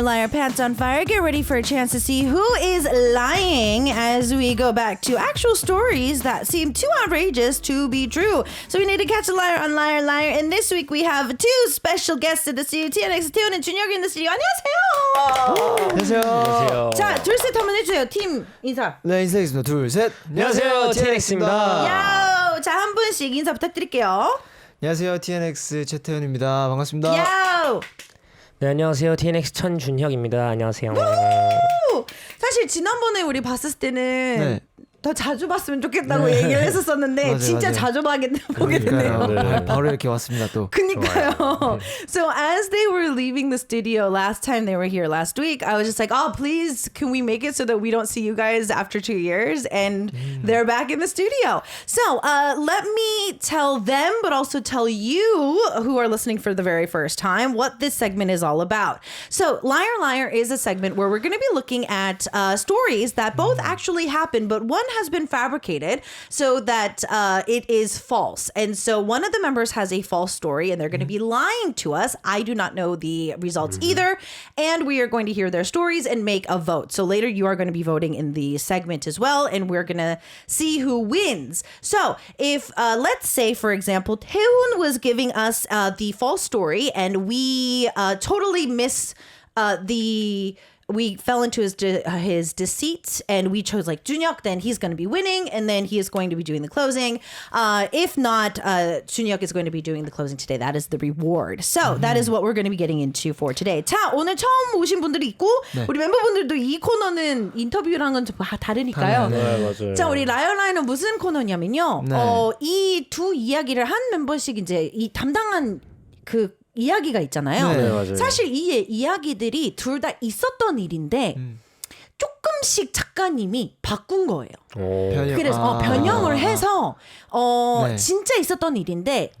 liar, pants on fire. Get ready for a chance to see who is lying as we go back to actual stories that seem too outrageous to be true. So we need to catch a liar on Liar Liar. And this week we have two special guests in the studio. TNX 태훈 and 준혁이 in the studio. 안녕하세요. 안녕하세요. 자, 둘 셋 한번 해주세요. 팀 인사. 네, 인사하겠습니다. 둘, 셋. 안녕하세요, TNX입니다. 야우. 자, 한 분씩 인사 부탁드릴게요. 안녕하세요, TNX 최태현입니다. 반갑습니다. 야우. 네, 안녕하세요. TNX 천준혁입니다. 안녕하세요. 사실 지난번에 우리 봤을 때는 네. 더 자주 봤으면 좋겠다고 얘기를 했었었는데 맞아요, 진짜 맞아요. 자주 보게 됐네요. 그러니까요. 바로 이렇게 왔습니다 또. 그니까요. So as they were leaving the studio last time they were here last week, I was just like, oh, please, can we make it so that we don't see you guys after 2 years? And they're back in the studio. So let me tell them, but also tell you who are listening for the very first time, what this segment is all about. So Liar Liar is a segment where we're going to be looking at stories that both actually happened, but one has been fabricated so that it is false. And so one of the members has a false story and they're going to be lying to us. I do not know the results either. And we are going to hear their stories and make a vote. So later you are going to be voting in the segment as well. And we're going to see who wins. So if, let's say, for example, Taehoon was giving us the false story and we totally miss we fell into his deceit and we chose like Junhyuk, then he's going to be winning and then he is going to be doing the closing. If not, Junhyuk is going to be doing the closing today. That is the reward. So that is what we're going to be getting into for today. 자, 오늘 처음 오신 분들이 있고 우리 멤버분들도 이 코너는 인터뷰랑은 좀 다르니까요. 네, 맞아요. 자, 우리 라이어라이는 무슨 코너냐면요. 이 두 이야기를 한 멤버씩 이제 이 담당한 그 이야기가 있잖아요. 네, 맞아요. 사실 이 이야기들이 둘 다 있었던 일인데 조금씩 작가님이 바꾼 거예요. 그래서 변형을 해서 네. 진짜 있었던 일인데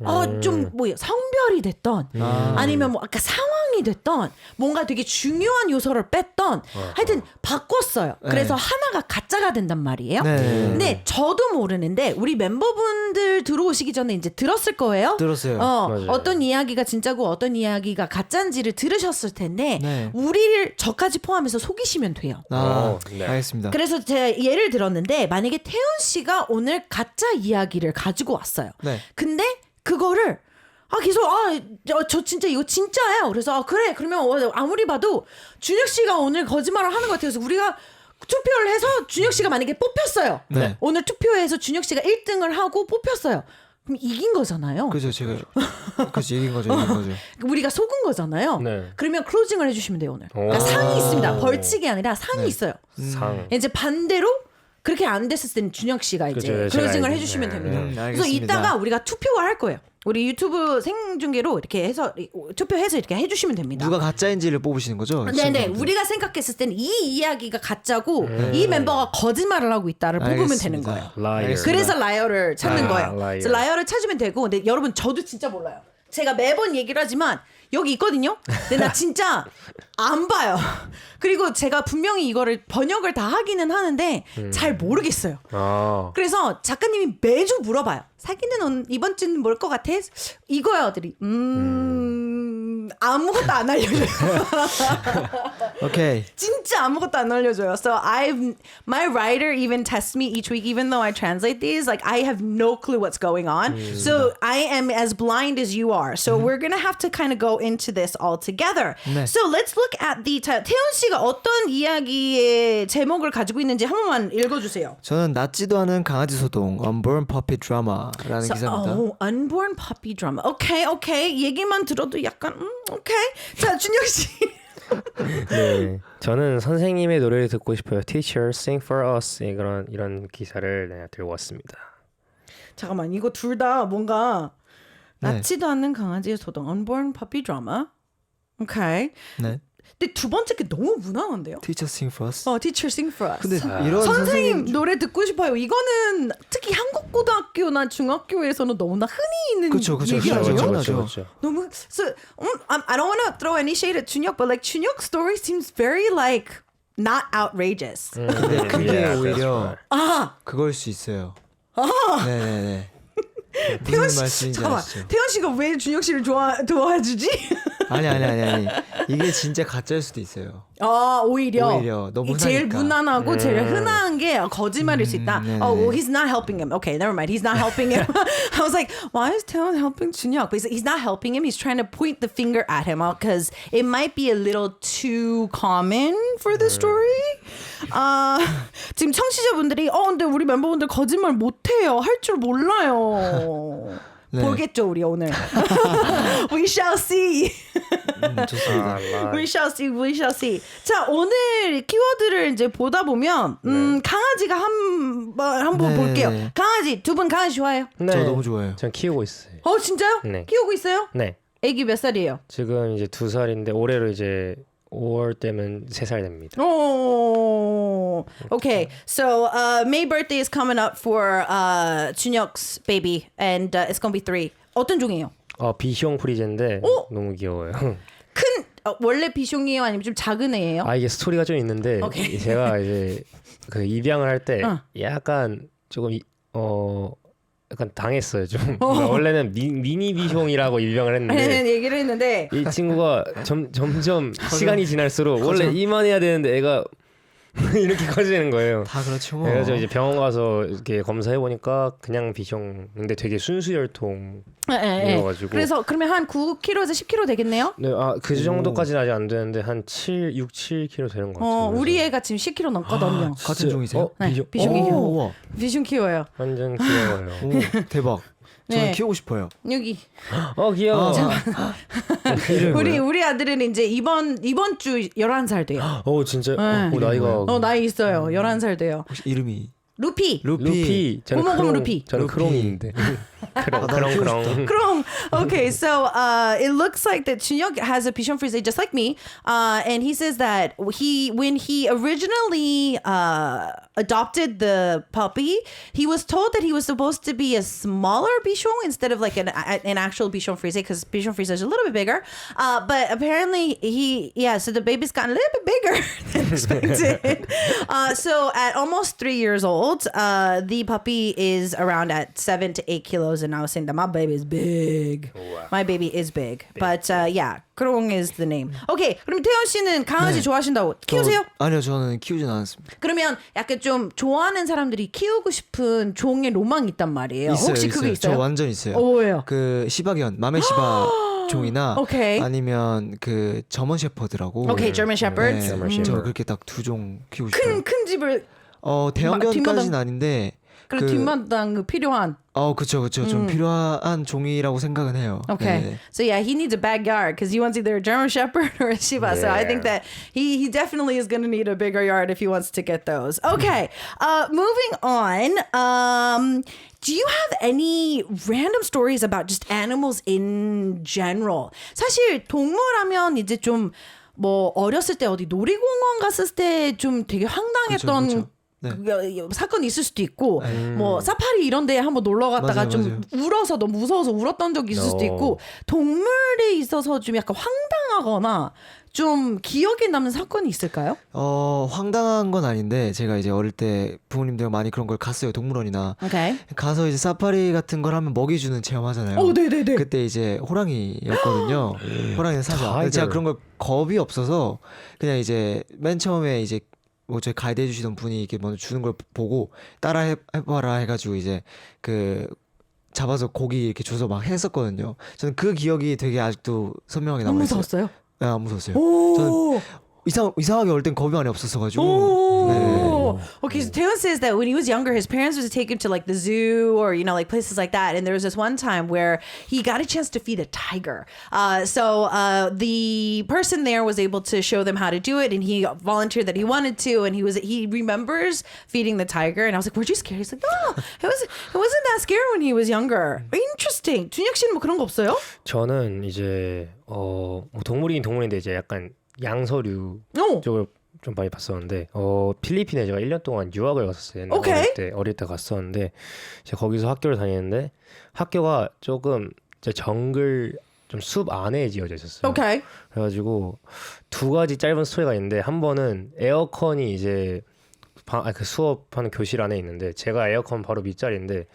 좀 뭐 성별이 됐던 아니면 뭐 아까 상황이 됐던 뭔가 되게 중요한 요소를 뺐던 하여튼 바꿨어요. 그래서 하나가 가짜가 된단 말이에요. 네. 근데 저도 모르는데 우리 멤버분들 들어오시기 전에 이제 들었을 거예요. 들었어요. 어떤 이야기가 진짜고 어떤 이야기가 가짜인지를 들으셨을 텐데 네. 우리를 저까지 포함해서 속이시면 돼요. 네. 네. 알겠습니다. 그래서 제가 예를 들었는데 만약에 태훈 씨가 오늘 가짜 이야기를 가지고 왔어요. 네. 근데 그거를 계속 저 진짜 이거 진짜예요. 그래서 그래 그러면 아무리 봐도 준혁 씨가 오늘 거짓말을 하는 것 같아요. 그래서 우리가 투표를 해서 준혁 씨가 만약에 뽑혔어요. 네. 오늘 투표에서 준혁 씨가 1등을 하고 뽑혔어요. 그럼 이긴 거잖아요. 그죠, 제가 이긴 거죠. 우리가 속은 거잖아요. 네. 그러면 클로징을 해주시면 돼요 오늘. 그러니까 상이 있습니다. 벌칙이 아니라 상이 있어요. 상. 이제 반대로 그렇게 안 됐을 때는 준혁 씨가 이제 그죠, 클로징을 제가 해주시면 됩니다. 그래서 알겠습니다. 이따가 우리가 투표를 할 거예요. 우리 유튜브 생중계로 이렇게 해서 투표해서 이렇게 해주시면 됩니다. 누가 가짜인지를 뽑으시는 거죠? 네네. 친구분들. 우리가 생각했을 때는 이 이야기가 가짜고 이 멤버가 거짓말을 하고 있다를 뽑으면 되는 거예요. 라이어. 그래서 라이어를 찾는 거예요. 라이어. 그래서 라이어를 찾으면 되고, 근데 여러분 저도 진짜 몰라요. 제가 매번 얘기를 하지만 여기 있거든요. 근데 나 진짜 안 봐요. 그리고 제가 분명히 이거를 번역을 다 하기는 하는데 잘 모르겠어요. 그래서 작가님이 매주 물어봐요. 사기는 이번 주는 뭘 것 같아? 이거야 어들이. 아무것도 안 알려줘요. 오케이. 진짜 아무것도 안 알려줘요. So my writer even tests me each week, even though I translate these. Like I have no clue what's going on. So I am as blind as you are. So we're gonna have to kind of go into this all together. 네. So let's look at the 태훈 씨가 어떤 이야기의 제목을 가지고 있는지 한 번만 읽어주세요. 저는 낫지도 않은 강아지 소동 Unborn Puppy Drama라는 기사입니다. Unborn Puppy Drama. 오케이. 얘기만 들어도 약간 오케이. 자, 준혁 씨. 네. 저는 선생님의 노래를 듣고 싶어요. Teacher, sing for us. 이런 기사를 들고 왔습니다. 잠깐만, 이거 둘 다 뭔가 네. 낫지도 않는 강아지의 소동 Unborn Puppy Drama. 오케이. 네. 근데 두 번째 게 너무 무난한데요? Teacher Sing for Us. Teacher Sing for Us. 근데 이런 선생님 노래 듣고 싶어요. 이거는 특히 한국 고등학교나 중학교에서는 너무나 흔히 있는 그쵸, 얘기 아니에요? 그렇죠. 너무 I don't want to throw any shade at 준혁, but like 준혁's story seems very like not outrageous. 근데 그게 오히려 아, 그걸 수 있어요. 네네네. 태연 무슨 씨, 말씀인지 잠깐만. 아시죠? 태연 씨가 왜 준혁 씨를 도와주지? 아니. 이게 진짜 가짜일 수도 있어요. 오히려 너무 제일 흔하니까. 무난하고 제일 흔한 게 거짓말일 수 있다. 네네. Well, he's not helping him. Okay, never mind. He's not helping him. I was like, why is Taeyeon helping Junyoung? But he's not helping him. He's trying to point the finger at him because it might be a little too common for the story. 지금 청취자분들이 근데 우리 멤버분들 거짓말 못해요. 할 줄 몰라요. 네. 보겠죠 우리 오늘. We shall see. 좋습니다. We shall see. We shall see. 자 오늘 키워드를 이제 보다 보면 강아지가 한번 네. 볼게요. 강아지 두 분 강아지 좋아해요? 네. 저 너무 좋아해요. 전 키우고 있어요. 진짜요? 네. 키우고 있어요? 네. 애기 몇 살이에요? 지금 이제 2살인데 올해로 이제 5월 되면 3살 됩니다. Okay. So May birthday is coming up for 준혁's baby, and it's gonna be 3. 어떤 종이에요? 비숑 프리제인데 너무 귀여워요. 큰 원래 비숑이에요? 아니면 좀 작은 애예요? 이게 스토리가 좀 있는데 오케이. 제가 이제 그 입양을 할 때 약간 조금 약간 당했어요 좀. 그러니까 원래는 미니 비숑이라고 입양을 했는데 아니, 얘기를 했는데 이 친구가 점점 시간이 지날수록 원래 이만해야 되는데 애가 이렇게 커지는 거예요. 다 그렇죠 뭐. 그래서 이제 병원 가서 이렇게 검사해 보니까 그냥 비숑 근데 되게 순수혈통. 이어가지고. 그래서 그러면 한 9kg에서 10kg 되겠네요? 네, 그 정도까지는 아직 안 되는데 한 6, 7kg 되는 것 같아요. 우리 애가 지금 10kg 넘거든요. 같은 종이세요? 네, 비숑. 비숑이에요. 우와. 비숑 키워요. 완전 귀여워요. 오, 대박. 저는 네. 키우고 싶어요. 여기 귀여워. 우리 아들은 이제 이번 주 11살 돼요. 진짜. 네. 나이가. 나이 있어요. 11살 돼요. 혹시 이름이 루피. 루피. 저는 고모고모 루피. 저는 크롱인데. 크롱. Krum. Okay, so it looks like that Chunhyuk has a Bichon Frise just like me, and he says that when he originally adopted the puppy, he was told that he was supposed to be a smaller Bichon instead of like an actual Bichon Frise because Bichon Frise is a little bit bigger. But apparently so the baby's gotten a little bit bigger than expected. So at almost 3 years old, the puppy is around at 7 to 8 kilos. And I was saying that my baby is big. Wow. My baby is big. But yeah, 크롱 is the name. Okay, 그럼 태연 씨는 강아지 좋아하신다고 키우세요? 아니요, 저는 키우진 않았습니다. 그러면 약간 좀 좋아하는 사람들이 키우고 싶은 종의 로망이 있단 말이에요. 있어요, 혹시 그게 있어요? 저 완전 있어요. 뭐예요? 그 시바견, 마메시바 종이나 오케이. 아니면 그 저먼 셰퍼드라고. 오케이, German Shepherds. 네, German 저 Shepherd. 그렇게 딱 두 종 키우고 싶어요. 큰 집을 대형견까지는 아닌데. 그리고 뒷마당 필요한. 그쵸. 좀 필요한 종이라고 생각은 해요. Okay. 네. So yeah, he needs a backyard because he wants either a German Shepherd or a Shiba. So I think that he definitely is going to need a bigger yard if he wants to get those. Okay. Moving on. Do you have any random stories about just animals in general? 사실 동물하면 이제 좀 뭐 어렸을 때 어디 놀이공원 갔을 때 좀 되게 황당했던 그쵸. 네. 사건이 있을 수도 있고 뭐 사파리 이런 데에 한번 놀러 갔다가 맞아요, 좀 울어서 너무 무서워서 울었던 적이 있을 수도 있고 동물에 있어서 좀 약간 황당하거나 좀 기억에 남는 사건이 있을까요? 황당한 건 아닌데 제가 이제 어릴 때 부모님들 많이 그런 걸 갔어요. 동물원이나 오케이. 가서 이제 사파리 같은 걸 하면 먹이 주는 체험하잖아요. 네네네. 그때 이제 호랑이였거든요. 호랑이는 사자. 근데 제가 그런 걸 겁이 없어서 그냥 이제 맨 처음에 이제 뭐 저희 가이드 해주시던 분이 이렇게 먼저 주는 걸 보고 따라 해봐라 해가지고 이제 그 잡아서 고기 이렇게 줘서 막 했었거든요. 저는 그 기억이 되게 아직도 선명하게 안 남아있어요. 무서웠어요? 네, 안 무서웠어요. 오. 이상하게 어릴 땐 겁이 많이 없었어가지고. Oh, okay. So Taeyeon says that when he was younger, his parents would take him to like the zoo or like places like that. And there was this one time where he got a chance to feed a tiger. So the person there was able to show them how to do it, and he volunteered that he wanted to, and he remembers feeding the tiger. And I was like, "Weren't you scared?" He's like, "No, it wasn't that scary when he was younger." Interesting. 준혁 씨는 뭐 그런 거 없어요? 저는 이제 뭐 동물이긴 동물인데 이제 약간 양서류 쪽을 좀 많이 봤었는데 필리핀에 제가 1년 동안 유학을 갔었어요. 어릴 때 갔었는데 제가 거기서 학교를 다니는데 학교가 조금 정글 좀 숲 안에 지어져 있었어요. 오케이. 그래가지고 두 가지 짧은 스토리가 있는데 한 번은 에어컨이 이제 그 수업하는 교실 안에 있는데 제가 에어컨 바로 밑자리인데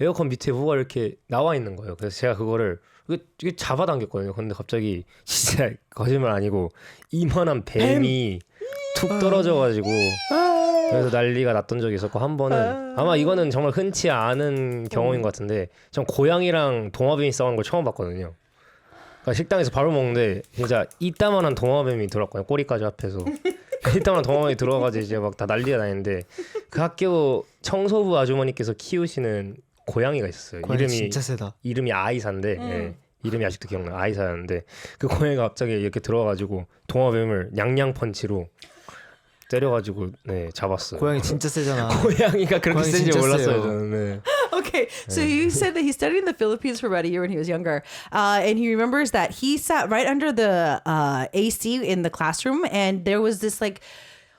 에어컨 밑에 뭐가 이렇게 나와 있는 거예요. 그래서 제가 그거를 이게 잡아당겼거든요. 근데 갑자기 진짜 거짓말 아니고 이만한 뱀이 툭 떨어져가지고 그래서 난리가 났던 적이 있었고 한 번은 아마 이거는 정말 흔치 않은 경험인 것 같은데 전 고양이랑 도마뱀이 싸우는 걸 처음 봤거든요. 그러니까 식당에서 밥을 먹는데 진짜 이따만한 도마뱀이 들어왔거든요. 꼬리까지 앞에서 이따만한 도마뱀이 들어와가지고 이제 막 다 난리가 나는데 그 학교 청소부 아주머니께서 키우시는 고양이가 있었어요. 고양이 진짜 세다. 이름이 아이사인데 예, 이름이 아직도 기억나요. 아이사였는데 그 고양이가 갑자기 이렇게 들어와가지고 도마뱀을 냥냥 펀치로 때려가지고 네 잡았어요. 고양이 진짜 세잖아. 고양이가 그렇게 고양이 센지 진짜 몰랐어요 세요. 저는. 네. Okay, so he said that he studied in the Philippines for about a year when he was younger, and he remembers that he sat right under the AC in the classroom, and there was this like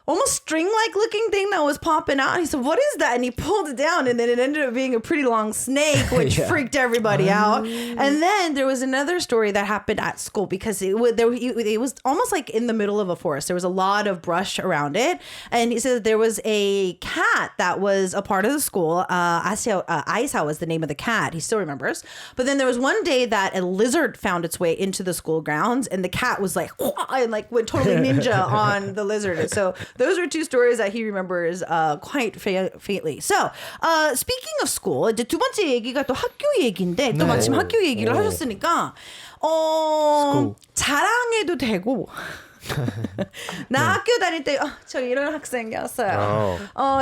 almost string-like looking thing that was popping out. He said, "What is that?" And he pulled it down, and then it ended up being a pretty long snake, which Yeah. freaked everybody out. And then there was another story that happened at school because it was almost like in the middle of a forest. There was a lot of brush around it, and he said there was a cat that was a part of the school. Aisa was the name of the cat. He still remembers. But then there was one day that a lizard found its way into the school grounds, and the cat was like, and like went totally ninja on the lizard. And so those are two stories that he remembers quite faintly. So, speaking of school, 이제 두 번째 얘기가 또 학교 얘기인데 또 네. 마침 학교 얘기를 오. 하셨으니까 School. 자랑해도 되고. 나 학교 다닐 때 저 이런 학생이었어요.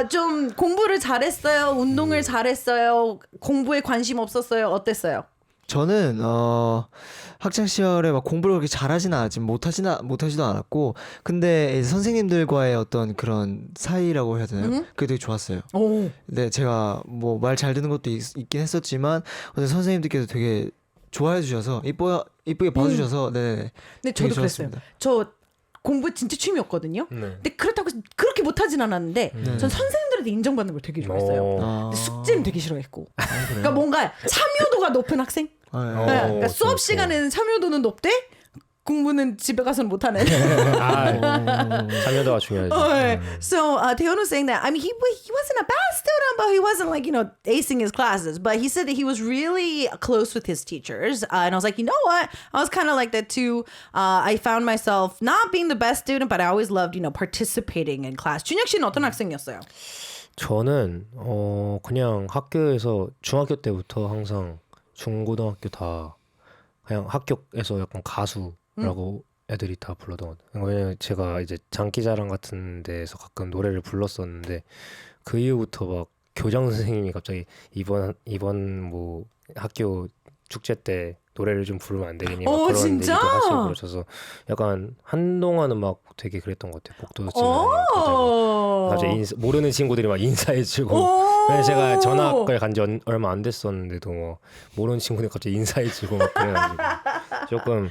좀 공부를 잘했어요. 운동을 잘했어요. 공부에 관심 없었어요. 어땠어요? 저는 학창 시절에 막 공부를 그렇게 잘하지는 않았지만 못하지도 않았고, 근데 이제 선생님들과의 어떤 그런 사이라고 해야 되나요? 그게 되게 좋았어요. 오. 네, 제가 뭐 말 잘 듣는 것도 있긴 했었지만 어떤 선생님들께서 되게 좋아해 주셔서 이쁘게 봐주셔서 네, 네, 되게 저도 그랬어요. 좋았습니다. 저 공부 진짜 취미였거든요. 네. 근데 그렇다고 해서 그렇게 못하진 않았는데 전 선생님들한테 인정받는 걸 되게 좋아했어요. 아, 근데 숙제는 되게 싫어했고. 그래요? 그러니까 뭔가 참여도가 높은 학생? 아, 네, 네. 그러니까 수업 그렇죠. 시간에는 참여도는 높대? 공부는 집에 가서는 못하는. 참여도가 중요하죠. So Taeyeon was saying that, I mean, he wasn't a bad student, but he wasn't like, acing his classes. But he said that he was really close with his teachers. And I was like, you know what? I was kind of like that too. I found myself not being the best student, but I always loved, participating in class. 준혁 씨는 어떤 학생이었어요? 저는 그냥 학교에서 중학교 때부터 항상 중고등학교 다 그냥 학교에서 약간 가수라고 애들이 다 불러던 것 같아요. 왜냐면 제가 이제 장기자랑 같은 데에서 가끔 노래를 불렀었는데 그 이후부터 막 교장 선생님이 갑자기 이번 뭐 학교 축제 때 노래를 좀 부르면 안 되겠니? 막 그런 진짜? 얘기도 하시고 그러셔서 약간 한동안은 막 되게 그랬던 것 같아요. 복도 찌르는 갑자기 모르는 친구들이 막 인사해주고 왜냐면 제가 전학을 간 지 얼마 안 됐었는데도 뭐 모르는 친구들 갑자기 인사해주고 막 그래가지고 조금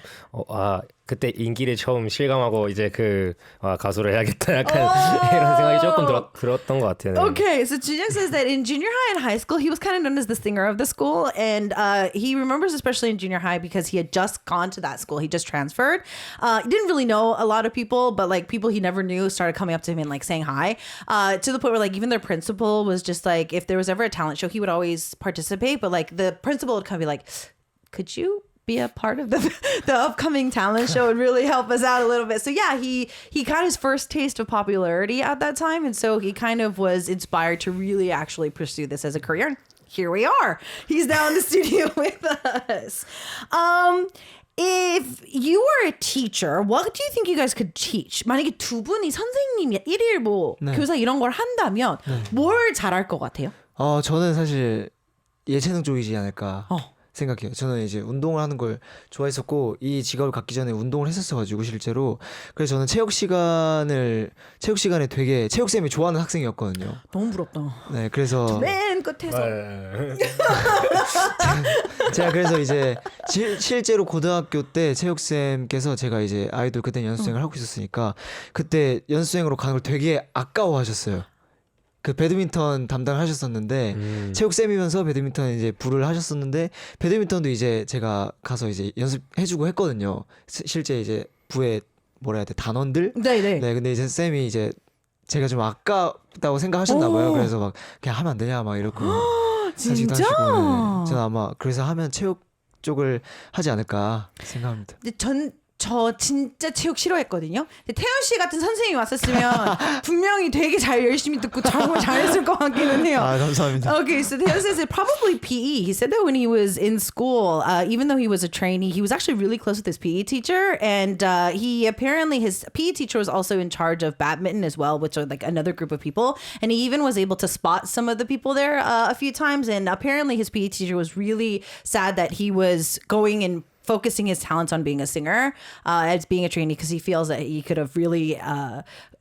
그때 인기를 처음 실감하고 이제 가수를 해야겠다 약간 이런 생각이 조금 들었던 것 같아요. Okay, so Junyoung says that in junior high and high school, he was kind of known as the singer of the school. And he remembers especially in junior high because he had just gone to that school. He just transferred. He didn't really know a lot of people, but like people he never knew started coming up to him and like saying hi. To the point where like even their principal was just like, if there was ever a talent show, he would always participate. But like the principal would kind of be like, could you be a part of the upcoming talent show and really help us out a little bit. So yeah, he got his first taste of popularity at that time, and so he kind of was inspired to really actually pursue this as a career. And here we are. He's now in the studio with us. If you were a teacher, what do you think you guys could teach? 만약에 두 분이 선생님이 일일 뭐 교사 이런 걸 한다면 뭘 잘할 것 같아요? 저는 사실 예체능 쪽이지 않을까 생각해요. 저는 이제 운동을 하는 걸 좋아했었고 이 직업을 갖기 전에 운동을 했었어가지고 실제로 그래서 저는 체육 시간에 되게 체육쌤이 좋아하는 학생이었거든요. 너무 부럽다. 네, 그래서 맨 끝에서. 제가 그래서 이제 실제로 고등학교 때 체육쌤께서 제가 이제 아이돌 그때 연수생을 하고 있었으니까 그때 연수생으로 가는 걸 되게 아까워하셨어요. 그 배드민턴 담당을 하셨었는데 체육쌤이면서 배드민턴 이제 부를 하셨었는데 배드민턴도 이제 제가 가서 이제 연습해주고 했거든요. 실제 이제 부의 뭐라 해야 돼 단원들. 네네. 네, 근데 이제 쌤이 이제 제가 좀 아깝다고 생각하셨나 봐요. 그래서 막 그냥 하면 안 되냐 막 이러고. 진짜? 저는 아마 그래서 하면 체육 쪽을 하지 않을까 생각합니다. 근데 저 진짜 체육 싫어했거든요. 근데 태연 씨 같은 선생님이 왔었으면 분명히 되게 잘 열심히 듣고 정말 잘했을 것 같기는 해요. 아, 감사합니다. Okay, so Theo says it probably PE. He said that when he was in school, even though he was a trainee, he was actually really close with his PE teacher, and he apparently his PE teacher was also in charge of badminton as well, which are like another group of people, and he even was able to spot some of the people there a few times. And apparently, his PE teacher was really sad that he was going and focusing his talents on being a singer as being a trainee because he feels that he could have really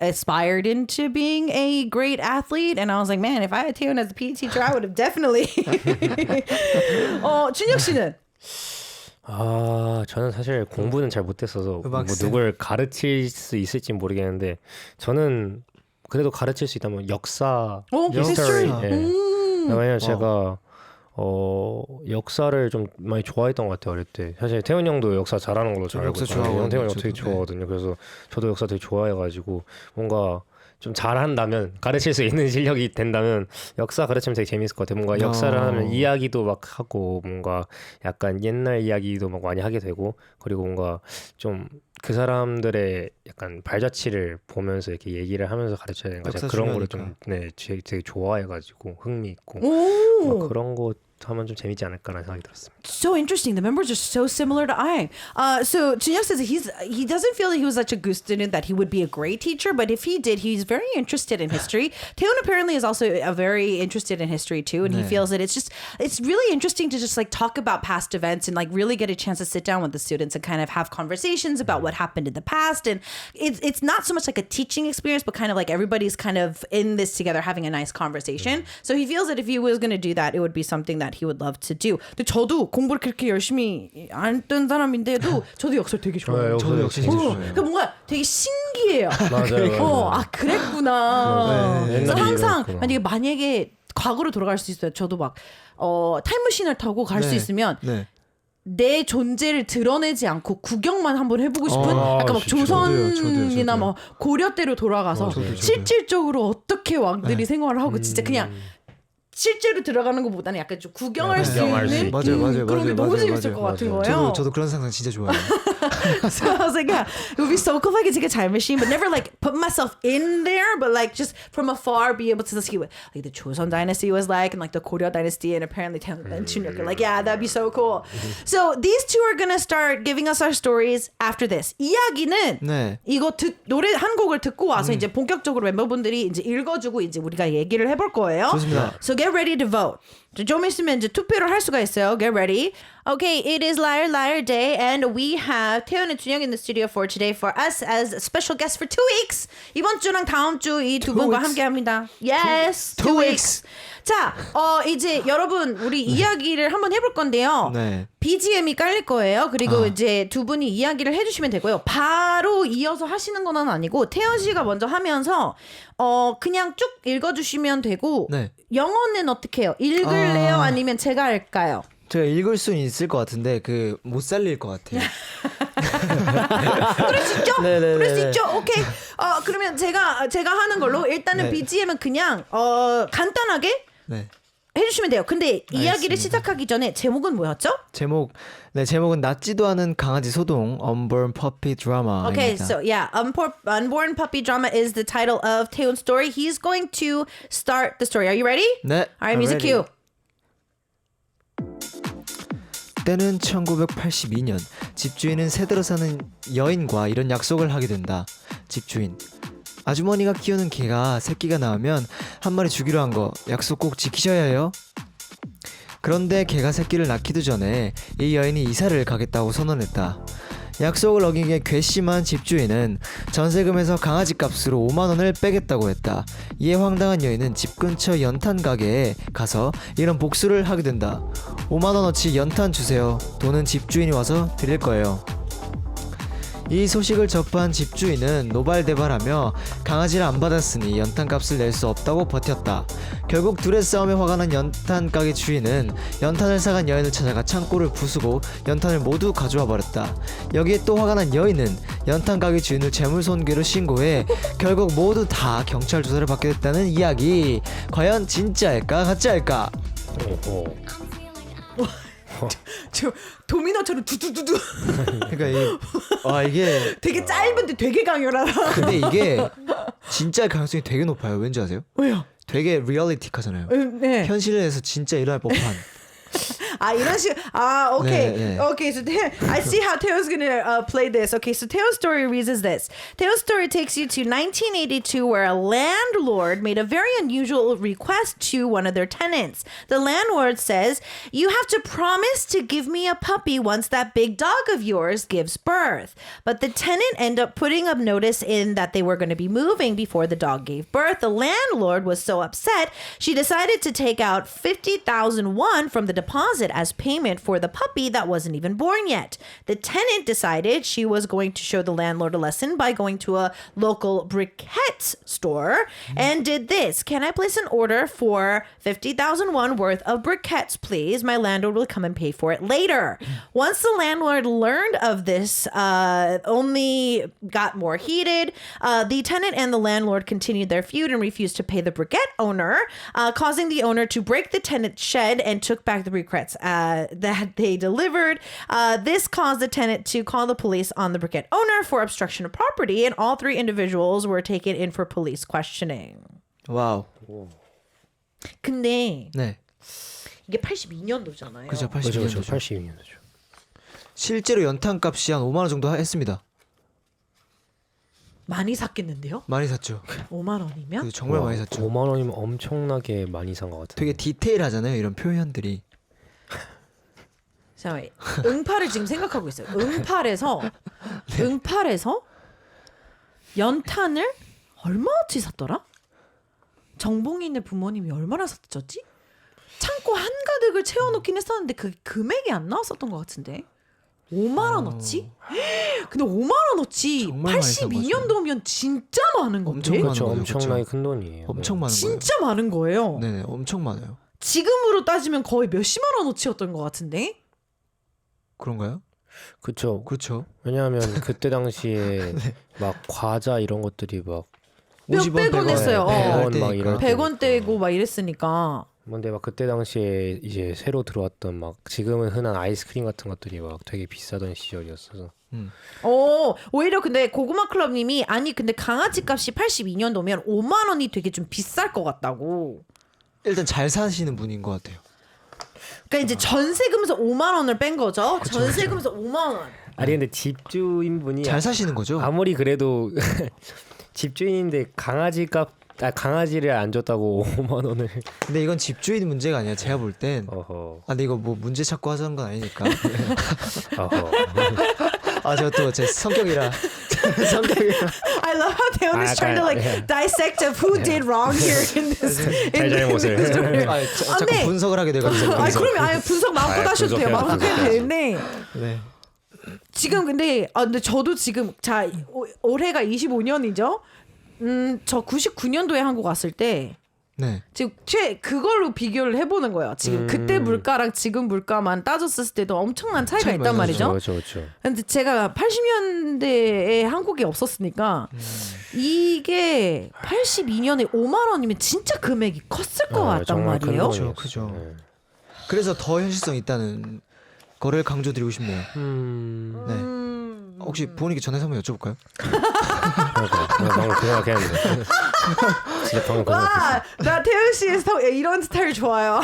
aspired into being a great athlete. And I was like, man, if I had Taeyeon as a PE teacher, I would have definitely. 준혁 씨는? 저는 사실 공부는 잘 못했어서 뭐 음악쌤. 누굴 가르칠 수 있을지 모르겠는데 저는 그래도 가르칠 수 있다면 역사, history. 예. 왜냐면 제가 역사를 좀 많이 좋아했던 것 같아요 어릴 때. 사실 태훈 형도 역사 잘하는 걸로 잘 알고 역사 있어요. 좋아하거든요. 태훈 형 되게 저도. 좋아하거든요. 그래서 저도 역사 되게 좋아해가지고 뭔가 좀 잘한다면 가르칠 수 있는 실력이 된다면 역사 가르치면 되게 재밌을 것 같아요. 뭔가 역사를 하면 이야기도 막 하고 뭔가 약간 옛날 이야기도 막 많이 하게 되고 그리고 뭔가 좀 그 사람들의 약간 발자취를 보면서 이렇게 얘기를 하면서 가르쳐야 되는 거 제가 그런 거를 좀 되게 좋아해가지고 흥미있고 막 그런 거 하면 좀 재밌지 않을까라는 생각이 들었습니다. So interesting. The members are so similar to I. So Junhyuk says he doesn't feel that he was such a good student that he would be a great teacher, but if he did, he's very interested in history. Taeyeon apparently is also very interested in history too, and he feels that it's really interesting to just like talk about past events and like really get a chance to sit down with the students and kind of have conversations about what happened in the past. And it's not so much like a teaching experience, but kind of like everybody's kind of in this together having a nice conversation. So he feels that if he was going to do that, it would be something that he would love to do. 근데 저도 공부를 그렇게 열심히 안 했던 사람인데도 저도 역사를 되게 좋아해요. 저도 역시 진짜 좋아해요. 그러니까 뭔가 되게 신기해요. 맞아요. 그랬구나. 네, 그래서 옛날에 항상 이랬구나. 만약에 과거로 돌아갈 수 있어요. 저도 막 타임머신을 타고 갈 수 있으면 내 존재를 드러내지 않고 구경만 한번 해보고 싶은 약간 막 조선이나 막 고려 때로 돌아가서 실질적으로 어떻게 왕들이 생활을 하고 진짜 그냥 실제로 들어가는 것보다는 약간 좀 구경할 수 있는 맞아요. 그런 게 너무 재밌을 것 같은 거예요. 저도 그런 상상 진짜 좋아해요. So I was like, yeah, it would be so cool if I could take a time machine, but never like put myself in there, but like just from afar be able to see what like the Joseon dynasty was like and like the Goryeo dynasty and apparently Taeyeon and Junhyuk are like, yeah, that'd be so cool. So these two are gonna start giving us our stories after this. 이야기는 이거 노래 한 곡을 듣고 와서 이제 본격적으로 멤버분들이 이제 읽어주고 이제 우리가 얘기를 해볼 거예요. 좋습니다. So get ready to vote. 좀 있으면 이제 투표를 할 수가 있어요. Get ready. Okay, it is Liar Liar Day, and we have Taeyeon and Junhyuk in the studio for today for us as special guests for 2 weeks. 이번 주랑 다음 주 이 두 분과 함께합니다. Yes, 2 weeks. 자, 이제 여러분 우리 이야기를 한번 해볼 건데요. BGM이 깔릴 거예요. 그리고 이제 두 분이 이야기를 해주시면 되고요. 바로 이어서 하시는 건 아니고 태연 씨가 먼저 하면서 그냥 쭉 읽어주시면 되고 영어는 어떻게 해요? 읽을래요? 아니면 제가 할까요? 제가 읽을 수는 있을 것 같은데 못 살릴 것 같아요. 그럴 수 있죠? 그럴 수 있죠? 오케이. 그러면 제가 하는 걸로 일단은 BGM은 그냥 간단하게 해주시면 돼요. 근데 이야기를 시작하기 전에 제목은 뭐였죠? 제목은 낫지도 않은 강아지 소동 Unborn Puppy Drama. Okay, so yeah, Unborn Puppy Drama is the title of Taeyeon's story. He's going to start the story. Are you ready? 네. All right, music cue. 때는 1982년 집주인은 새들어 사는 여인과 이런 약속을 하게 된다. 집주인: 아주머니가 키우는 개가 새끼가 낳으면 한 마리 주기로 한 거 약속 꼭 지키셔야 해요. 그런데 개가 새끼를 낳기도 전에 이 여인이 이사를 가겠다고 선언했다. 약속을 어긴 게 괘씸한 집주인은 전세금에서 강아지 값으로 5만 원을 빼겠다고 했다. 이에 황당한 여인은 집 근처 연탄 가게에 가서 이런 복수를 하게 된다. 5만 원어치 연탄 주세요. 돈은 집주인이 와서 드릴 거예요. 이 소식을 접한 집주인은 노발대발하며 강아지를 안 받았으니 연탄값을 낼 수 없다고 버텼다. 결국 둘의 싸움에 화가 난 연탄 가게 주인은 연탄을 사간 여인을 찾아가 창고를 부수고 연탄을 모두 가져와 버렸다. 여기에 또 화가 난 여인은 연탄 가게 주인을 재물손괴로 신고해 결국 모두 다 경찰 조사를 받게 됐다는 이야기. 과연 진짜일까 가짜일까? 저 도미노처럼 두두두두. 그러니까 이게 되게 짧은데 되게 강렬하다. 근데 이게 진짜 가능성이 되게 높아요. 왠지 아세요? 왜요? 되게 리얼리틱하잖아요. 네. 현실에서 진짜 일어날 법한. 아 이런 식. 아 okay. 네, 네. Okay, so I see how Teo's gonna play this. Okay, so Teo's story reads as this. Teo's story takes you to 1982, where a landlord made a very unusual request to one of their tenants. The landlord says, "You have to promise to give me a puppy once that big dog of yours gives birth." But the tenant ended up putting a notice in that they were going to be moving before the dog gave birth. The landlord was so upset, she decided to take out 50,000 won from the deposit as payment for the puppy that wasn't even born yet. The tenant decided she was going to show the landlord a lesson by going to a local briquette store and did this. "Can I place an order for 50,000 won worth of briquettes, please? My landlord will come and pay for it later." Once the landlord learned of this, only got more heated. The tenant and the landlord continued their feud and refused to pay the briquette owner, causing the owner to break the tenant's shed and took back the briquettes that they delivered. This caused the tenant to call the police on the briquette owner for obstruction of property, and all three individuals were taken in for police questioning. 와우. 근데 네. 이게 82년도잖아요. 그죠. 그렇죠. 82년도죠. 82년도죠. 실제로 연탄값이 한 5만 원 정도 했습니다. 많이 샀겠는데요? 많이 샀죠. 5만 원이면? 정말 많이 샀죠. 5만 원이면 엄청나게 많이 산 것 같아요. 되게 디테일하잖아요. 이런 표현들이. 잠깐만, 응팔을 지금 생각하고 있어요. 응팔에서 연탄을 얼마어치 샀더라? 정봉인의 부모님이 얼마나 샀었지? 창고 한가득을 채워놓긴 했었는데 그 금액이 안 나왔었던 것 같은데 5만 원어치? 근데 5만 원어치 정말 많이 산 82년도면 진짜 많은 건데? 엄청 많은 그렇죠. 거예요, 엄청나게 그렇죠. 큰 돈이에요. 엄청 많은 거예요. 진짜 많은 거예요. 네네, 엄청 많아요. 지금으로 따지면 거의 몇십만 원어치였던 것 같은데? 그런가요? 그렇죠. 그렇죠. 왜냐하면 그때 당시에 막 과자 이런 것들이 막 몇백 원 했어요. 100원 막 이럴 100원대고 막 이랬으니까. 근데 막 그때 당시에 이제 새로 들어왔던 막 지금은 흔한 아이스크림 같은 것들이 막 되게 비싸던 시절이었어서. 오히려 근데 고구마 클럽님이 아니 근데 강아지 값이 82년도면 5만 원이 되게 좀 비쌀 것 같다고. 일단 잘 사시는 분인 것 같아요. 그러니까 이제 전세금에서 5만 원을 뺀 거죠. 전세금에서 5만 원. 아니 근데 집주인분이 잘 사시는 거죠? 아무리 그래도 집주인인데 강아지를 안 줬다고 5만 원을. 근데 이건 집주인 문제가 아니야. 제가 볼 땐. 어허. 근데 이거 뭐 문제 찾고 하자는 건 아니니까. 어허. 제가 또 제 성격이라. I love how Taeyeon is trying to like dissect of who did wrong here in this. 잘잘못을. 자꾸 네. 분석을 하게 돼가지고. 그러면 분석 마음껏 하셔도 돼요. 마음껏 해도 되는데. 네. 지금 근데 저도 지금 올해가 25년이죠. 저 99년도에 한국 왔을 때 네. 지금 그걸로 비교를 해보는 거예요. 지금 그때 물가랑 지금 물가만 따졌을 때도 엄청난 차이가 있단 말이죠. 그렇죠. 근데 제가 80년대에 한국에 없었으니까 이게 82년에 5만 원이면 진짜 금액이 컸을 것 같단 말이에요. 그렇죠. 그죠. 그래서 더 현실성 있다는 거를 강조드리고 싶네요. 네. 혹시 부모님께 전화해서 한번 여쭤볼까요? 방금 그 생각했는데. 진짜 방금 그 생각했어. 나 태연 씨의 이런 스타일 좋아요.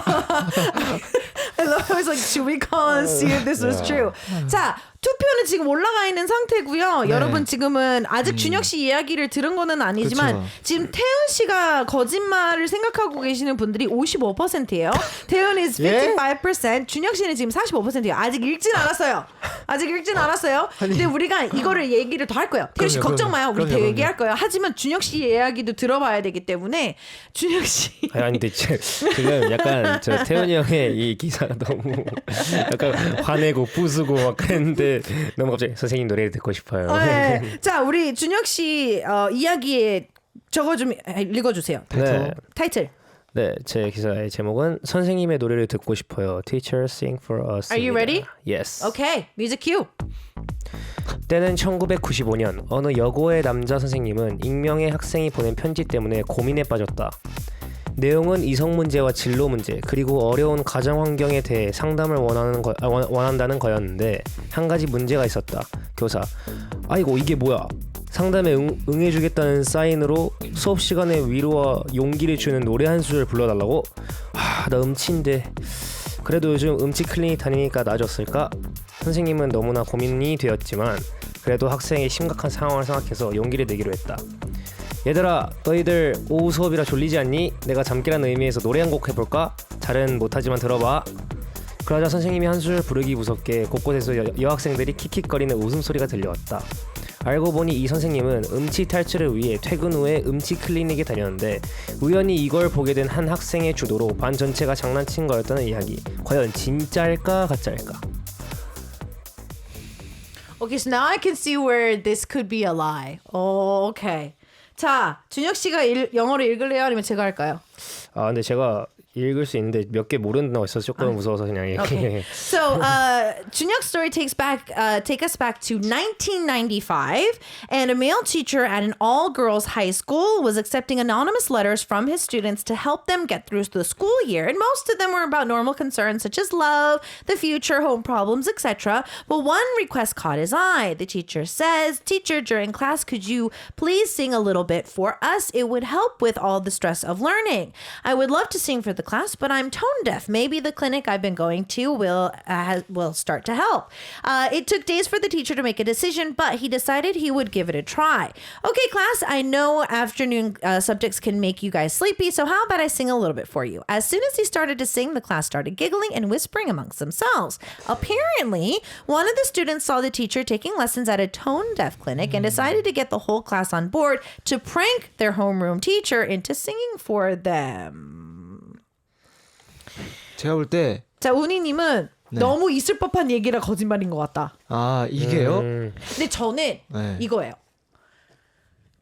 I was like, should we call and see if this was true? 자, 투표는 지금 올라가 있는 상태고요. 네. 여러분 지금은 아직 준혁 씨 이야기를 들은 거는 아니지만 그렇죠. 지금 태연 씨가 거짓말을 생각하고 계시는 분들이 55%예요. 태연 is 55%, 준혁 씨는 지금 45%예요. 아직 읽진 않았어요. 근데 우리가 이거를 얘기를 더 할 거예요. 태연 씨 걱정 마요. 우리 더 얘기할 거예요. 하지만 준혁 씨 이야기도 들어봐야 되기 때문에 준혁 씨. 아니 근데 지금 약간 저 태연이 형의 이 기사가 너무 약간 화내고 부수고 막 그랬는데 너무 갑자기 선생님 노래를 듣고 싶어요. 네. 자, 우리 준혁 씨 이야기에 저거 좀 읽어주세요. 네. 타이틀. 네, 제 기사의 제목은 선생님의 노래를 듣고 싶어요. Teacher sing for us. Are you ready? Yes. Okay, music cue. 때는 1995년 어느 여고의 남자 선생님은 익명의 학생이 보낸 편지 때문에 고민에 빠졌다. 내용은 이성 문제와 진로 문제 그리고 어려운 가정 환경에 대해 상담을 원한다는 거였는데 한 가지 문제가 있었다. 교사: 아이고 이게 뭐야? 상담에 응해주겠다는 사인으로 수업 시간에 위로와 용기를 주는 노래 한 소절 불러달라고? 나 음치인데. 그래도 요즘 음치 클리닉 다니니까 나아졌을까? 선생님은 너무나 고민이 되었지만 그래도 학생의 심각한 상황을 생각해서 용기를 내기로 했다. 얘들아, 너희들 오후 수업이라 졸리지 않니? 내가 잠기라는 의미에서 노래 한 곡 해볼까? 잘은 못하지만 들어봐. 그러자 선생님이 한 소절 부르기 무섭게 곳곳에서 여학생들이 킥킥거리는 웃음소리가 들려왔다. 알고 보니 이 선생님은 음치 탈출을 위해 퇴근 후에 음치 클리닉에 다녔는데 우연히 이걸 보게 된 한 학생의 주도로 반 전체가 장난친 거였다는 이야기. 과연 진짜일까 가짜일까? Okay, so now I can see where this could be a lie. Oh, okay. 자, 준혁 씨가 영어로 읽을래요? 아니면 제가 할까요? 근데 제가 읽을 수 있는데 몇 개 모르는 거 있어서 조금 무서워서 그냥 Okay. So, Junhyuk's story take us back to 1995, and a male teacher at an all-girls high school was accepting anonymous letters from his students to help them get through the school year, and most of them were about normal concerns such as love, the future, home problems, etc. But one request caught his eye. The teacher says, "Teacher, during class, could you please sing a little bit for us? It would help with all the stress of learning. I would love to sing for the class, but I'm tone deaf. Maybe the clinic I've been going to will start to help." It took days for the teacher to make a decision, but he decided he would give it a try. "Okay, class, I know afternoon subjects can make you guys sleepy, so how about I sing a little bit for you?" As soon as he started to sing, the class started giggling and whispering amongst themselves. Apparently, one of the students saw the teacher taking lessons at a tone deaf clinic and decided to get the whole class on board to prank their homeroom teacher into singing for them. 제가 볼 때 자, 운이님은 네. 너무 있을 법한 얘기라 거짓말인 것 같다. 이게요? 근데 저는 네. 이거예요.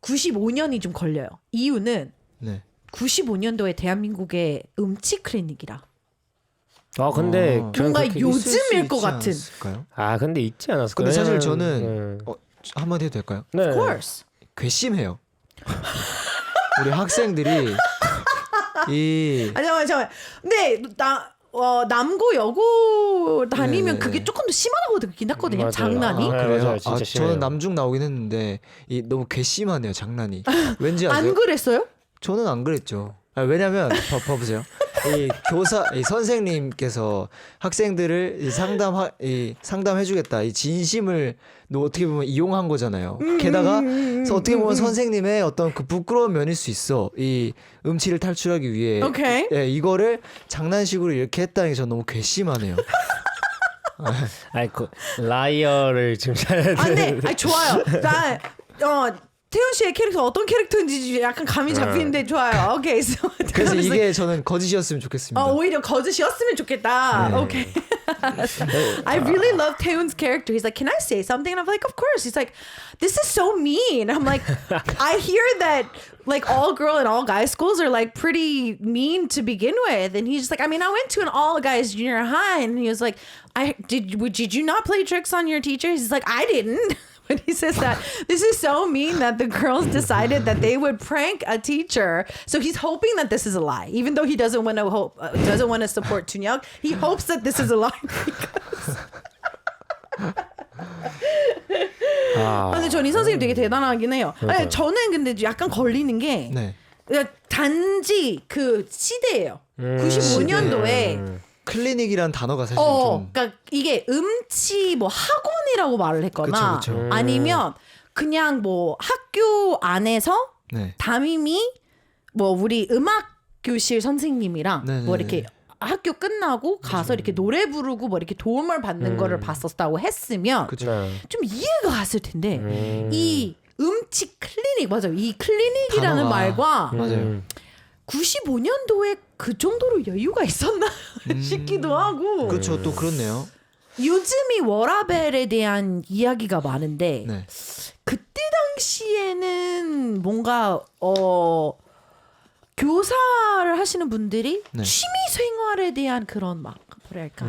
95년이 좀 걸려요. 이유는 네. 95년도에 대한민국의 음치 클리닉이라. 근데 뭔가 그렇게 요즘일 것 같은. 않았을까요? 근데 있지 않았을까요? 근데 사실 저는 한마디 해도 될까요? 네. Of course. 괘씸해요. 우리 학생들이 잠깐만. 근데 남고 여고 다니면 네네네. 그게 조금 더 심하다고 듣긴 했거든요. 맞아요. 장난이. 그래요? 맞아요. 진짜 심해요. 저는 남중 나오긴 했는데 너무 괘씸하네요, 장난이. 왠지 아세요? 안 그랬어요? 저는 안 그랬죠. 왜냐면 봐보세요. 이 선생님께서 학생들을 상담해주겠다 이 진심을 어떻게 보면 이용한 거잖아요. 게다가 어떻게 보면 선생님의 어떤 그 부끄러운 면일 수 있어. 이 음치를 탈출하기 위해. 오케이. 이거를 장난식으로 이렇게 했다는 게 저는 너무 괘씸하네요. 그 라이어를 지금 찾아야 돼. 네. 좋아요. 태훈 씨의 캐릭터 어떤 캐릭터인지 약간 감이 잡히는데 좋아요. 오케이. 그래서 이게 저는 거짓이었으면 좋겠습니다. 오히려 거짓이었으면 좋겠다. 네. Okay. I really love Taehoon's character. He's like, "Can I say something?" And I'm like, "Of course." He's like, "This is so mean." I'm like, I hear that like all girl and all guy schools are like pretty mean to begin with. And he's just like, I mean, I went to an all guys junior high, and he was like, did you not play tricks on your teachers? He's like, I didn't. When he says that, this is so mean that the girls decided that they would prank a teacher. So he's hoping that this is a lie, even though he doesn't want to support Junhyuk. He hopes that this is a lie. 근데 전 이 선생님 되게 대단하긴 해요. 아니, 저는 근데 약간 걸리는 게 단지 그 시대예요. 95년도에. 클리닉이란 단어가 사실 좀 그러니까 이게 음치 뭐 학원이라고 말을 했거나 그쵸. 아니면 그냥 뭐 학교 안에서 담임이 뭐 우리 음악 교실 선생님이랑 뭐 이렇게 학교 끝나고 가서 이렇게 노래 부르고 뭐 이렇게 도움을 받는 거를 봤었다고 했으면 좀 이해가 갔을 텐데 이 음치 클리닉 맞아요. 이 클리닉이라는 단어가, 말과 맞아요. 95년도에 그 정도로 여유가 있었나 싶기도 하고. 그렇죠. 또 그렇네요. 요즘이 워라벨에 대한 이야기가 많은데 그때 당시에는 뭔가 교사를 하시는 분들이 취미 생활에 대한 그런 막 뭐랄까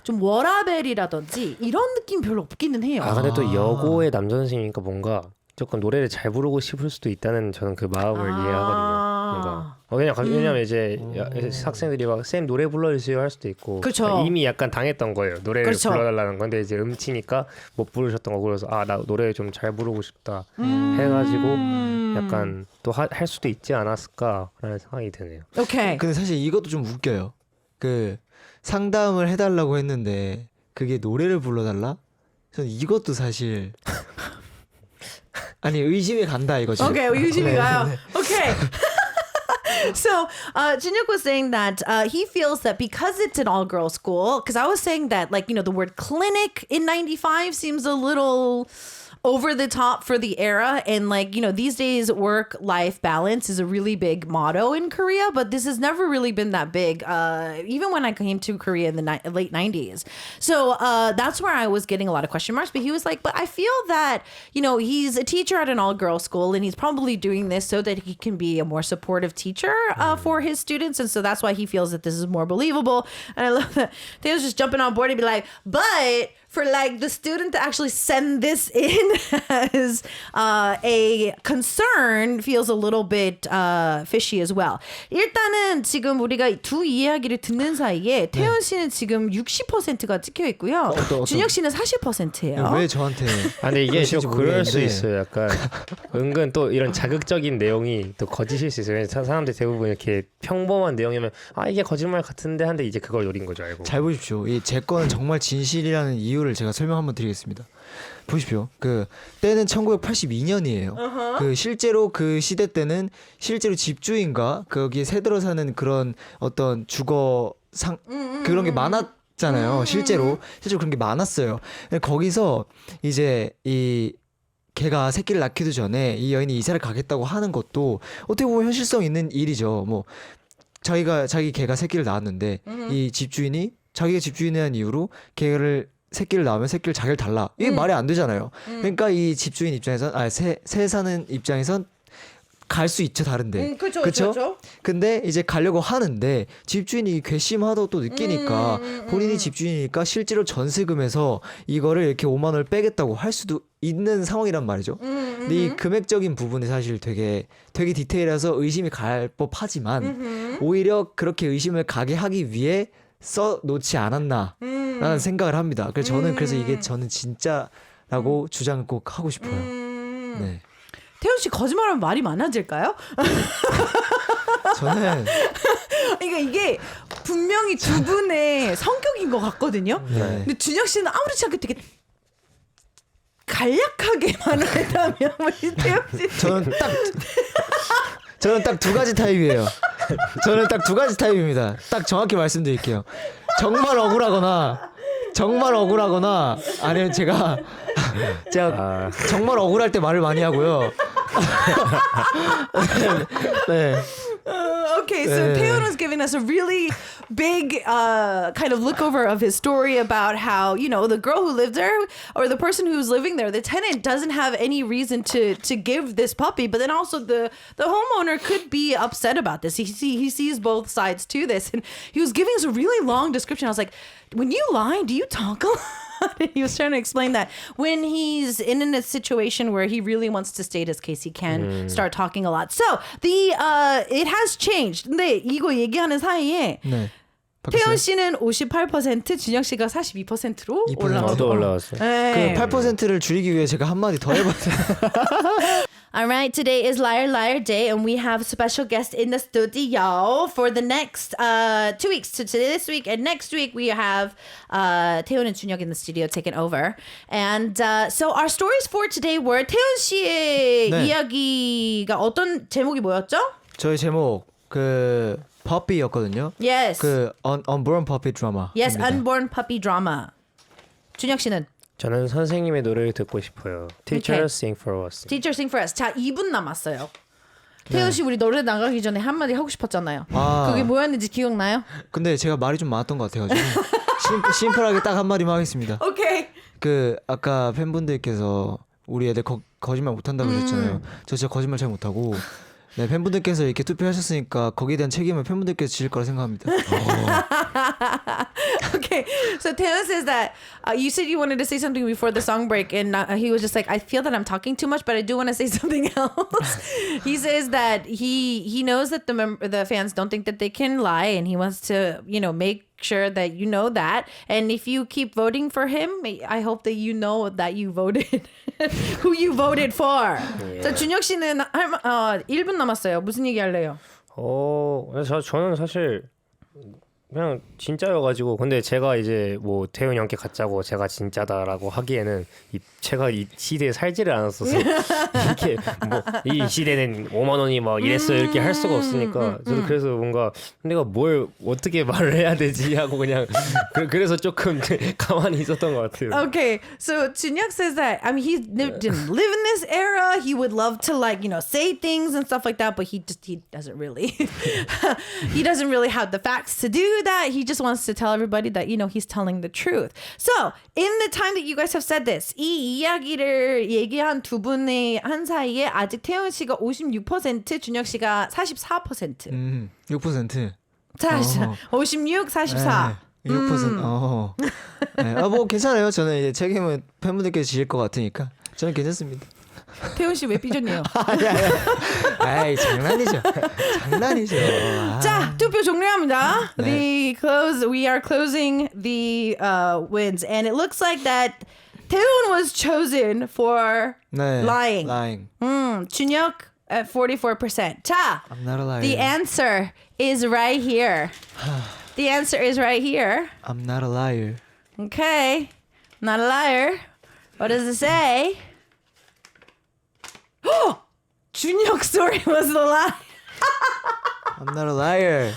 좀 워라벨이라든지 이런 느낌 별로 없기는 해요. 근데 또 여고의 남자 선생님이니까 뭔가 조금 노래를 잘 부르고 싶을 수도 있다는 저는 그 마음을 이해하거든요. 뭔가 왜냐면 이제 학생들이 막 쌤 노래 불러주세요 할 수도 있고 그쵸. 이미 약간 당했던 거예요. 노래를 그렇죠. 불러달라는 건데 이제 음치니까 못 부르셨던 거고 그래서 아 나 노래 좀 잘 부르고 싶다 해가지고 약간 또 할 수도 있지 않았을까라는 생각이 드네요. 오케이. 근데 사실 이것도 좀 웃겨요. 그 상담을 해달라고 했는데 그게 노래를 불러달라? 저는 이것도 사실 아니 의심이 간다 이거지. 오케이, 의심이 가요. 오케이. So, Jinhyuk was saying that he feels that because it's an all-girls school, because I was saying that, like, you know, the word clinic in 95 seems a little over the top for the era. And, like, you know, these days work-life balance is a really big motto in Korea, but this has never really been that big, even when I came to Korea in the late 90s. So that's where I was getting a lot of question marks. But he was like, but I feel that, you know, he's a teacher at an all-girls school, and he's probably doing this so that he can be a more supportive teacher for his students. And so that's why he feels that this is more believable. And I love that they was just jumping on board and be like, but for like the student to actually send this in as a concern feels a little bit fishy as well. 일단은 지금 우리가 두 이야기를 듣는 사이에 태연 씨는 지금 60%가 찍혀 있고요. 준혁 씨는 40%예요. 왜 저한테? 근데 이게 좀 그럴 수 있어요. 약간 은근 또 이런 자극적인 내용이 또 거짓일 수 있어요. 사람들이 대부분 이렇게 평범한 내용이면 아 이게 거짓말 같은데 한데 이제 그걸 노린 거죠 알고. 잘 보십시오. 제 거는 정말 진실이라는 이유를 제가 설명 한번 드리겠습니다. 보십시오. 그 때는 1982년이에요. 그 실제로 그 시대 때는 실제로 집주인과 거기에 새들어 사는 그런 어떤 주거 그런 게 많았잖아요. 실제로 그런 게 많았어요. 거기서 이제 이 걔가 새끼를 낳기도 전에 이 여인이 이사를 가겠다고 하는 것도 어떻게 보면 현실성 있는 일이죠. 뭐 자기 개가 새끼를 낳았는데 이 집주인이 자기가 집주인이라는 이유로 걔를 새끼를 낳으면 새끼를 자기를 달라. 이게 말이 안 되잖아요. 그러니까 이 집주인 입장에선 새 사는 입장에선 갈 수 있죠 다른데. 그렇죠. 근데 이제 가려고 하는데 집주인이 괘씸하다고 또 느끼니까 본인이 집주인이니까 실제로 전세금에서 이거를 이렇게 5만 원을 빼겠다고 할 수도 있는 상황이란 말이죠. 근데 이 금액적인 부분이 사실 되게 디테일해서 의심이 갈 법하지만 오히려 그렇게 의심을 가게 하기 위해 써놓지 않았나라는 생각을 합니다. 그래서 저는 그래서 이게 저는 진짜라고 주장을 꼭 하고 싶어요. 네. 태훈 씨 거짓말하면 말이 많아질까요? 저는 그러니까 이게 분명히 두 분의 성격인 것 같거든요. 네. 근데 준혁 씨는 아무렇지 않게 되게 간략하게 말을 했다면 우리 태훈 씨 저는 딱 두 가지 타입이에요. 저는 딱 두 가지 타입입니다. 딱 정확히 말씀드릴게요. 정말 억울하거나 아니면 제가 정말 억울할 때 말을 많이 하고요. 네. Okay, so Taeyeon was giving us a really big kind of look over of his story about how, you know, the girl who lived there or the person who's living there, the tenant doesn't have any reason to give this puppy, but then also the homeowner could be upset about this. He sees both sides to this, and he was giving us a really long description. I was like, when you lie, do you talk a lot? He was trying to explain that when he's in a situation where he really wants to state his case, he can start talking a lot. So it has changed. 근데 이거 얘기하는 사이에 태연 씨는 58%, 준혁 씨가 42%로 올라왔어요. 올라왔어요. 그 8%를 줄이기 위해 제가 한마디 더 해봤어요. All right, today is Liar Liar Day, and we have a special guest in the studio for the next 2 weeks. So today, this week, and next week, we have Taeyeon and Junhyuk in the studio taking over. And so our stories for today were 태연 씨의 이야기가 어떤 제목이 뭐였죠? 저희 제목 그 puppy였거든요. Yes. 그 unborn puppy drama. Yes, unborn puppy drama. 준혁 씨는? 저는 선생님의 노래를 듣고 싶어요. Teacher sing for us. Teacher sing for us. 자, 2분 남았어요. 태연 씨 우리 노래 나가기 전에 한마디 하고 싶었잖아요. 그게 뭐였는지 기억나요? 근데 제가 말이 좀 많았던 것 같아가지고 심플하게 딱 한마디만 하겠습니다. 오케이. 그 아까 팬분들께서 우리 애들 거짓말 못한다고 그러셨잖아요. 저 진짜 거짓말 잘 못하고 네, 팬분들께서 이렇게 투표하셨으니까 거기에 대한 책임은 팬분들께서 지실 거라 생각합니다. Okay, so Taylor says that you said you wanted to say something before the song break, and he was just like, I feel that I'm talking too much, but I do want to say something else. He says that he knows that the fans don't think that they can lie, and he wants to, you know, make sure that you know that. And if you keep voting for him, I hope that you know that you voted who you voted for. 자, 준혁 씨는 1분 남았어요. 무슨 얘기 할래요? 저는 사실 그냥 진짜여가지고 근데 제가 이제 뭐 태훈이 형께 가짜고 제가 진짜다라고 하기에는 제가 이 시대에 살지를 않았어서 이렇게 뭐 이 시대는 5만 원이 막 이랬어요 이렇게 할 수가 없으니까 저도 그래서 뭔가 내가 뭘 어떻게 말을 해야 되지 하고 그냥 그래서 조금 가만히 있었던 것 같아요. Okay, so Junhyuk says that I mean he didn't live in this era. He would love to like, you know, say things and stuff like that, but he doesn't really he doesn't really have the facts to do that. He just wants to tell everybody that, you know, he's telling the truth. So in the time that you guys have said this, 이 이야기를 얘기한 두 분의 한 사이에 아직 태훈 씨가 56%, 준혁 씨가 44%. 6%. 56, 44. 6%. 네. 뭐 괜찮아요. 저는 이제 책임은 팬분들께서 지실 것 같으니까 저는 괜찮습니다. 태훈 씨 왜 삐졌네요? 아이 장난이죠. 장난이죠. 자, 투표 종료합니다. 네. We are closing the wins, and it looks like that 태훈 was chosen for 네. lying. Lying. 준혁 at 44%. 자, I'm not a liar. the answer is right here. The answer is right here. I'm not a liar. Okay, not a liar. What does it say? 준혁 story was the lie. I'm not a liar.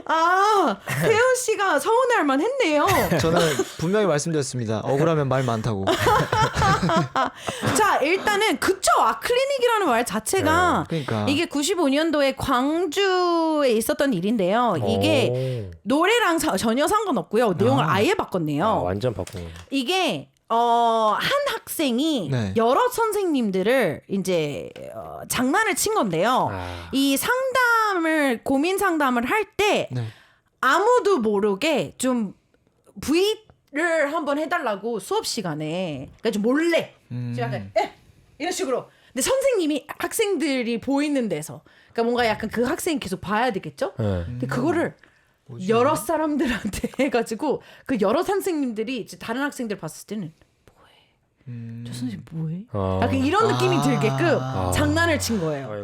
태훈 씨가 서운할 만 했네요. 저는 분명히 말씀드렸습니다. 억울하면 말 많다고. 자, 일단은 그쵸. 아클리닉이라는 말 자체가 그러니까. 이게 95년도에 광주에 있었던 일인데요. 이게 노래랑 전혀 상관없고요. 내용을 아예 바꿨네요. 완전 바꾼. 이게 한 학생이 네. 여러 선생님들을 이제 장난을 친 건데요. 이 고민 상담을 할 때 네. 아무도 모르게 좀 V를 한번 해달라고 수업 시간에 그러니까 좀 몰래 좀 약간 이런 식으로. 근데 선생님이 학생들이 보이는 데서 그러니까 뭔가 약간 그 학생이 계속 봐야 되겠죠. 근데 그거를 여러 사람들한테 해가지고 그 여러 선생님들이 이제 다른 학생들 봤을 때는 뭐해? 저 선생님 뭐해? 약간 이런 느낌이 들게끔 장난을 친 거예요.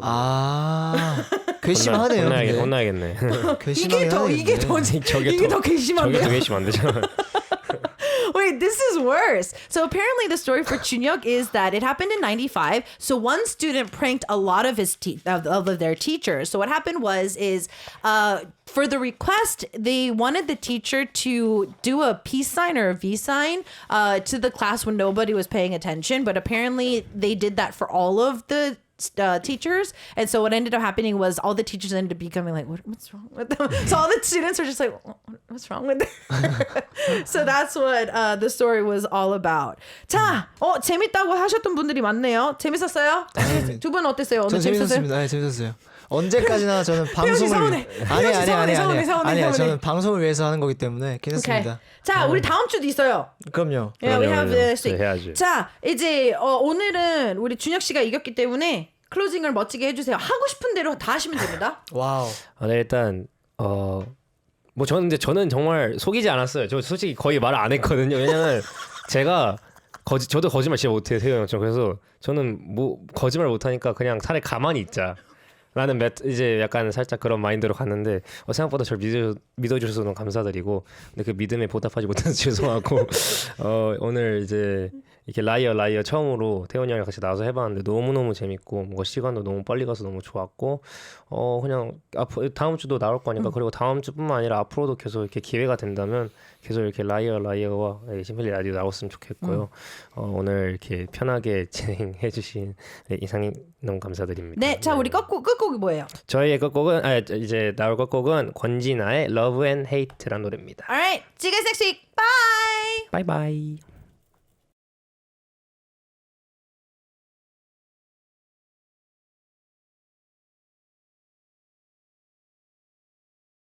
괘씸하네요. 혼나야겠네. 이게 더 괘씸한데요? 저게 괘씸 안 되잖아. Wait, this is worse. So apparently the story for Junhyuk is that it happened in 95. So one student pranked a lot of of their teachers. So what happened is for the request, they wanted the teacher to do a peace sign or a V sign to the class when nobody was paying attention. But apparently they did that for all of the teachers, and so what ended up happening was all the teachers ended up becoming like, what's wrong with them? So all the students were just like, what's wrong with them? So that's what the story was all about. 자, 재밌다고 하셨던 분들이 많네요. 재밌었어요? 두 분 어땠어요? 오늘 전 재밌었습니다. 네, 재밌었어요. 언제까지나 저는 방송을 아니 저는 방송을 위해서 하는 거기 때문에 괜찮습니다. Okay. 자, 우리 다음 주도 있어요. 그럼요. Yeah, we have this week. 해야지. 자, 이제 오늘은 우리 준혁 씨가 이겼기 때문에 클로징을 멋지게 해주세요. 하고 싶은 대로 다 하시면 됩니다. 와우. 네, 일단 뭐 저는 정말 속이지 않았어요. 저 솔직히 거의 말을 안 했거든요. 왜냐면 제가 저도 거짓말 진짜 못해요, 태형 형처럼. 그래서 저는 뭐 거짓말 못하니까 그냥 차라리 가만히 있자. 나는 이제 약간 살짝 그런 마인드로 갔는데 생각보다 저를 믿어주셔서 너무 감사드리고 근데 그 믿음에 보답하지 못해서 죄송하고 오늘 이제 이렇게 라이어 처음으로 태훈이 형이랑 같이 나와서 해봤는데 너무너무 재밌고 뭔가 시간도 너무 빨리 가서 너무 좋았고 그냥 다음 주도 나올 거니까 그리고 다음 주뿐만 아니라 앞으로도 계속 이렇게 기회가 된다면 계속 이렇게 라이어와 심플리 라디오 나왔으면 좋겠고요. 오늘 이렇게 편하게 진행해 주신 이상님 너무 감사드립니다. 네, 자 우리 끝곡이 뭐예요? 저희의 끝곡은 이제 나올 끝곡은 권진아의 Love and Hate라는 노래입니다. Alright, see you guys next week. Bye. Bye bye.